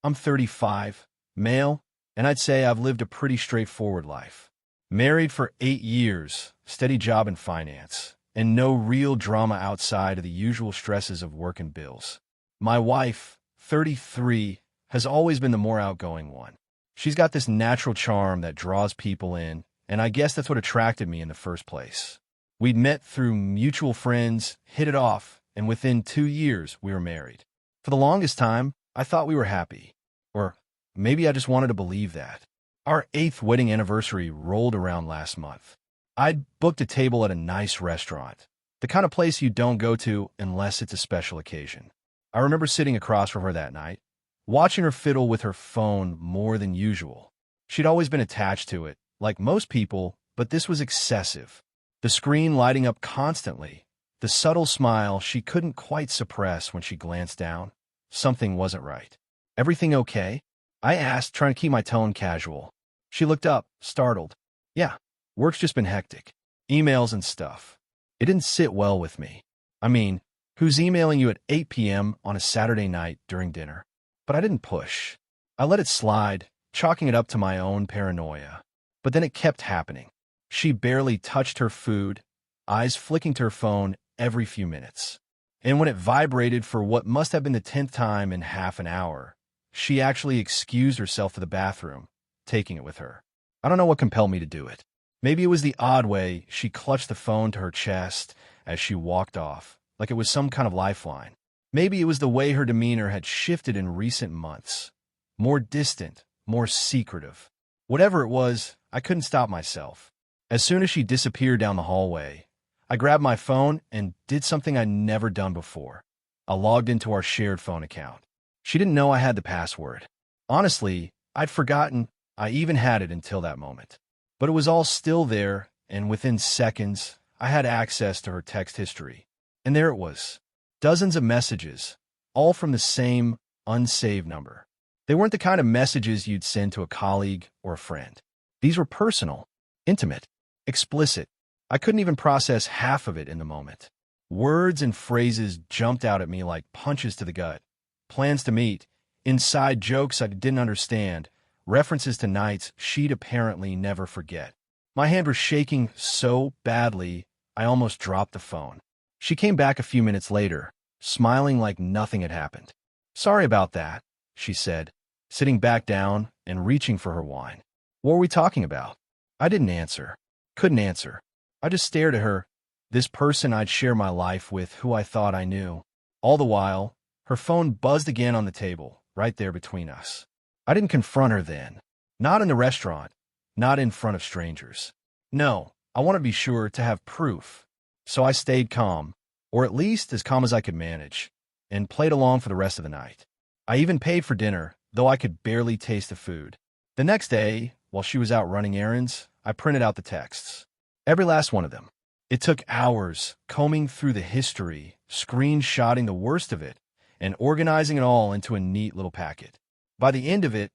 I'm 35, male, and I'd say I've lived a pretty straightforward life. Married for 8 years, steady job in finance, and no real drama outside of the usual stresses of work and bills. My wife, 33, has always been the more outgoing one. She's got this natural charm that draws people in, and I guess that's what attracted me in the first place. We'd met through mutual friends, hit it off, and within 2 years, we were married. For the longest time, I thought we were happy. Or maybe I just wanted to believe that. Our 8th wedding anniversary rolled around last month. I'd booked a table at a nice restaurant, the kind of place you don't go to unless it's a special occasion. I remember sitting across from her that night, watching her fiddle with her phone more than usual. She'd always been attached to it, like most people, but this was excessive. The screen lighting up constantly, the subtle smile she couldn't quite suppress when she glanced down. Something wasn't right. "Everything okay?" I asked, trying to keep my tone casual. She looked up, startled. "Yeah, work's just been hectic. Emails and stuff." It didn't sit well with me. I mean, who's emailing you at 8 p.m. on a Saturday night during dinner? But I didn't push. I let it slide, chalking it up to my own paranoia. But then it kept happening. She barely touched her food, eyes flicking to her phone every few minutes. And when it vibrated for what must have been the 10th time in half an hour, she actually excused herself to the bathroom, taking it with her. I don't know what compelled me to do it. Maybe it was the odd way she clutched the phone to her chest as she walked off, like it was some kind of lifeline. Maybe it was the way her demeanor had shifted in recent months. More distant, more secretive. Whatever it was, I couldn't stop myself. As soon as she disappeared down the hallway, I grabbed my phone and did something I'd never done before. I logged into our shared phone account. She didn't know I had the password. Honestly, I'd forgotten I even had it until that moment. But it was all still there, and within seconds, I had access to her text history. And there it was. Dozens of messages, all from the same unsaved number. They weren't the kind of messages you'd send to a colleague or a friend. These were personal, intimate, explicit. I couldn't even process half of it in the moment. Words and phrases jumped out at me like punches to the gut. Plans to meet, inside jokes I didn't understand, references to nights she'd apparently never forget. My hand was shaking so badly, I almost dropped the phone. She came back a few minutes later, smiling like nothing had happened. "Sorry about that," she said, sitting back down and reaching for her wine. "What were we talking about?" I didn't answer. Couldn't answer. I just stared at her, this person I'd share my life with, who I thought I knew. All the while, her phone buzzed again on the table, right there between us. I didn't confront her then. Not in the restaurant. Not in front of strangers. No, I wanted to be sure to have proof. So I stayed calm, or at least as calm as I could manage, and played along for the rest of the night. I even paid for dinner, though I could barely taste the food. The next day, while she was out running errands, I printed out the texts. Every last one of them. It took hours, combing through the history, screenshotting the worst of it, and organizing it all into a neat little packet. By the end of it,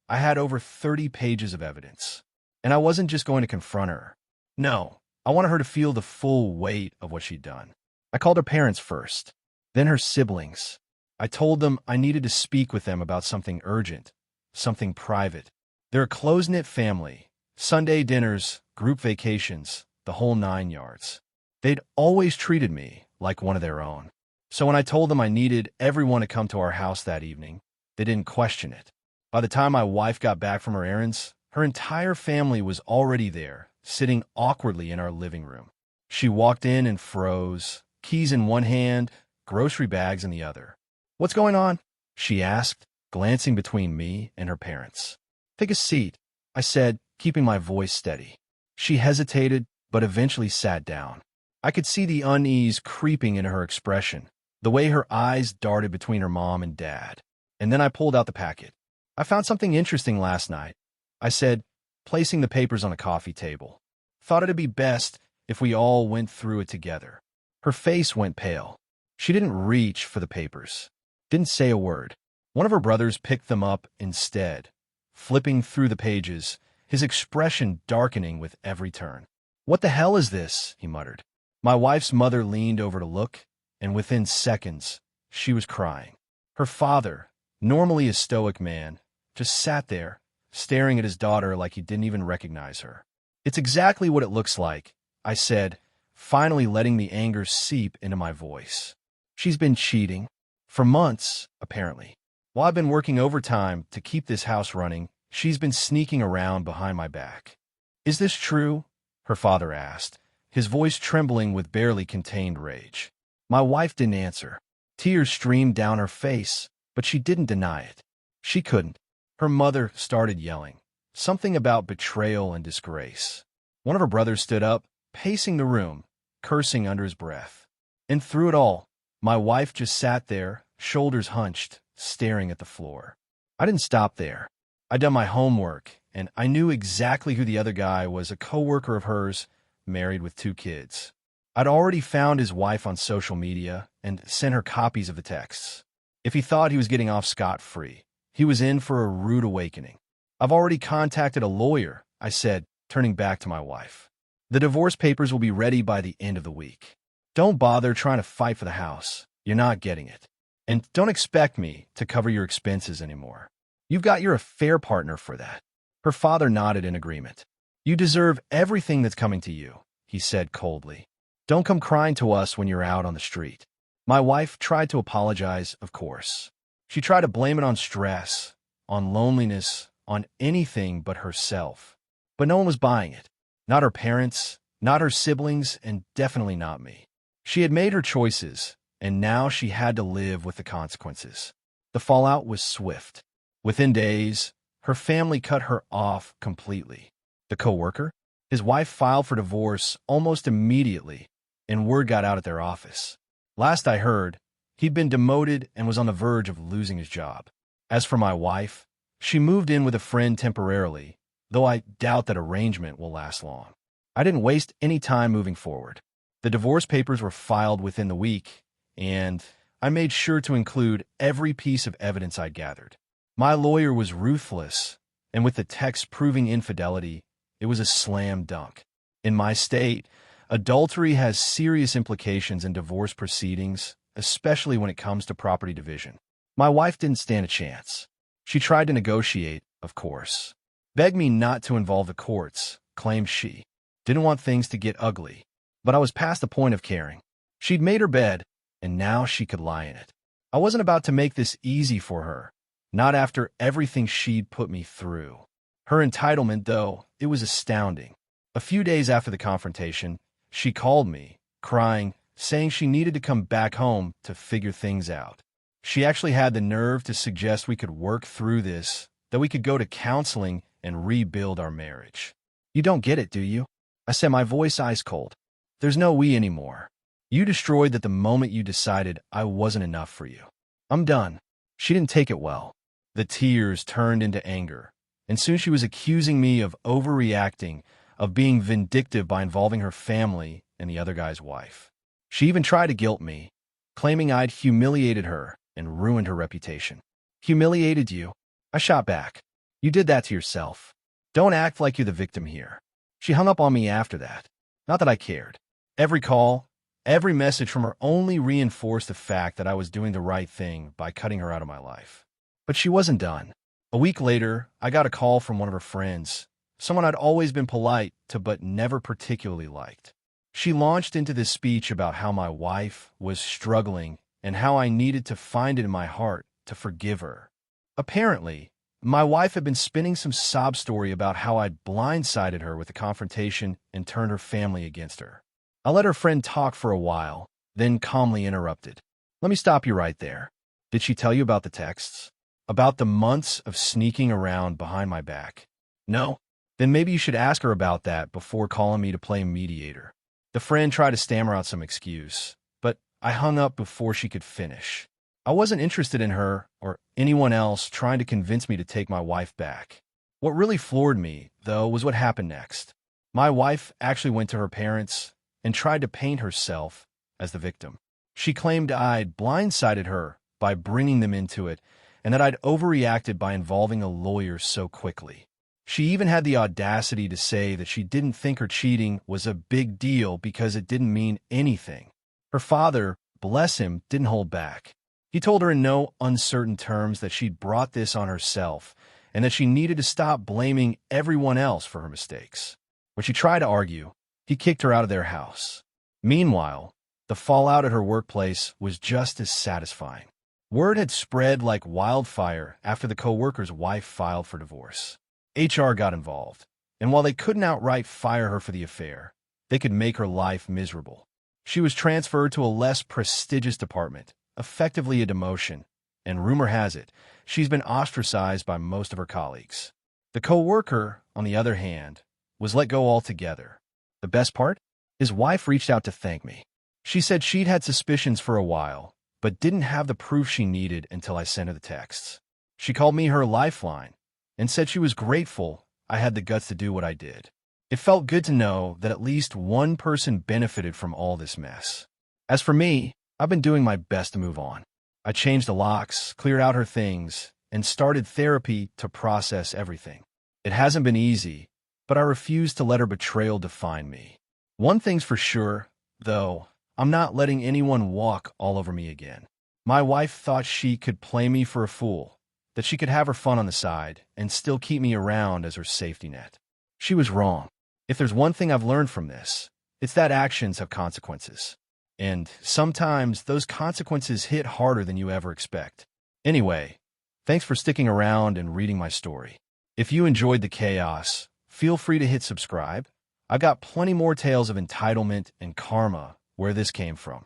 I had over 30 pages of evidence. And I wasn't just going to confront her. No, I wanted her to feel the full weight of what she'd done. I called her parents first, then her siblings. I told them I needed to speak with them about something urgent, something private. They're a close-knit family. Sunday dinners, group vacations, the whole 9 yards. They'd always treated me like one of their own. So when I told them I needed everyone to come to our house that evening, they didn't question it. By the time my wife got back from her errands, her entire family was already there, sitting awkwardly in our living room. She walked in and froze, keys in one hand, grocery bags in the other. "What's going on?" she asked, glancing between me and her parents. "Take a seat," I said, keeping my voice steady. She hesitated, but eventually sat down. I could see the unease creeping into her expression, the way her eyes darted between her mom and dad. And then I pulled out the packet. "I found something interesting last night," I said, placing the papers on a coffee table. "Thought it'd be best if we all went through it together." Her face went pale. She didn't reach for the papers, didn't say a word. One of her brothers picked them up instead, flipping through the pages, his expression darkening with every turn. "What the hell is this?" he muttered. My wife's mother leaned over to look, and within seconds, she was crying. Her father, normally a stoic man, just sat there, staring at his daughter like he didn't even recognize her. "It's exactly what it looks like," I said, finally letting the anger seep into my voice. "She's been cheating. For months, apparently. While I've been working overtime to keep this house running, she's been sneaking around behind my back." "Is this true?" her father asked, his voice trembling with barely contained rage. My wife didn't answer. Tears streamed down her face, but she didn't deny it. She couldn't. Her mother started yelling, something about betrayal and disgrace. One of her brothers stood up, pacing the room, cursing under his breath. And through it all, my wife just sat there, shoulders hunched, staring at the floor. I didn't stop there. I'd done my homework, and I knew exactly who the other guy was, a coworker of hers, married with 2 kids. I'd already found his wife on social media and sent her copies of the texts. If he thought he was getting off scot-free, he was in for a rude awakening. "I've already contacted a lawyer," I said, turning back to my wife. "The divorce papers will be ready by the end of the week. Don't bother trying to fight for the house. You're not getting it. And don't expect me to cover your expenses anymore. You've got your affair partner for that." Her father nodded in agreement. "You deserve everything that's coming to you," he said coldly. "Don't come crying to us when you're out on the street." My wife tried to apologize, of course. She tried to blame it on stress, on loneliness, on anything but herself. But no one was buying it. Not her parents, not her siblings, and definitely not me. She had made her choices, and now she had to live with the consequences. The fallout was swift. Within days, her family cut her off completely. The coworker? His wife filed for divorce almost immediately, and word got out at their office. Last I heard, he'd been demoted and was on the verge of losing his job. As for my wife, she moved in with a friend temporarily, though I doubt that arrangement will last long. I didn't waste any time moving forward. The divorce papers were filed within the week, and I made sure to include every piece of evidence I'd gathered. My lawyer was ruthless, and with the text proving infidelity, it was a slam dunk. In my state, adultery has serious implications in divorce proceedings, especially when it comes to property division. My wife didn't stand a chance. She tried to negotiate, of course. Begged me not to involve the courts, claimed she. Didn't want things to get ugly. But I was past the point of caring. She'd made her bed, and now she could lie in it. I wasn't about to make this easy for her, not after everything she'd put me through. Her entitlement, though, it was astounding. A few days after the confrontation, she called me, crying, saying she needed to come back home to figure things out. She actually had the nerve to suggest we could work through this, that we could go to counseling and rebuild our marriage. "You don't get it, do you?" I said, my voice ice cold. "There's no we anymore. You destroyed that the moment you decided I wasn't enough for you. I'm done." She didn't take it well. The tears turned into anger, and soon she was accusing me of overreacting, of being vindictive by involving her family and the other guy's wife. She even tried to guilt me, claiming I'd humiliated her and ruined her reputation. "Humiliated you?" I shot back. "You did that to yourself. Don't act like you're the victim here." She hung up on me after that. Not that I cared. Every call, every message from her only reinforced the fact that I was doing the right thing by cutting her out of my life. But she wasn't done. A week later, I got a call from one of her friends, someone I'd always been polite to but never particularly liked. She launched into this speech about how my wife was struggling and how I needed to find it in my heart to forgive her. Apparently, my wife had been spinning some sob story about how I'd blindsided her with the confrontation and turned her family against her. I let her friend talk for a while, then calmly interrupted. "Let me stop you right there. Did she tell you about the texts? About the months of sneaking around behind my back?" "No?" "Then maybe you should ask her about that before calling me to play mediator." The friend tried to stammer out some excuse, but I hung up before she could finish. I wasn't interested in her or anyone else trying to convince me to take my wife back. What really floored me, though, was what happened next. My wife actually went to her parents and tried to paint herself as the victim. She claimed I'd blindsided her by bringing them into it, and that I'd overreacted by involving a lawyer so quickly. She even had the audacity to say that she didn't think her cheating was a big deal because it didn't mean anything. Her father, bless him, didn't hold back. He told her in no uncertain terms that she'd brought this on herself and that she needed to stop blaming everyone else for her mistakes. When she tried to argue, he kicked her out of their house. Meanwhile, the fallout at her workplace was just as satisfying. Word had spread like wildfire after the co-worker's wife filed for divorce. HR got involved, and while they couldn't outright fire her for the affair, they could make her life miserable. She was transferred to a less prestigious department, effectively a demotion, and rumor has it, she's been ostracized by most of her colleagues. The co-worker, on the other hand, was let go altogether. The best part? His wife reached out to thank me. She said she'd had suspicions for a while, but didn't have the proof she needed until I sent her the texts. She called me her lifeline and said she was grateful I had the guts to do what I did. It felt good to know that at least one person benefited from all this mess. As for me, I've been doing my best to move on. I changed the locks, cleared out her things, and started therapy to process everything. It hasn't been easy, but I refuse to let her betrayal define me. One thing's for sure, though, I'm not letting anyone walk all over me again. My wife thought she could play me for a fool, that she could have her fun on the side and still keep me around as her safety net. She was wrong. If there's one thing I've learned from this, it's that actions have consequences. And sometimes those consequences hit harder than you ever expect. Anyway, thanks for sticking around and reading my story. If you enjoyed the chaos, feel free to hit subscribe. I've got plenty more tales of entitlement and karma where this came from.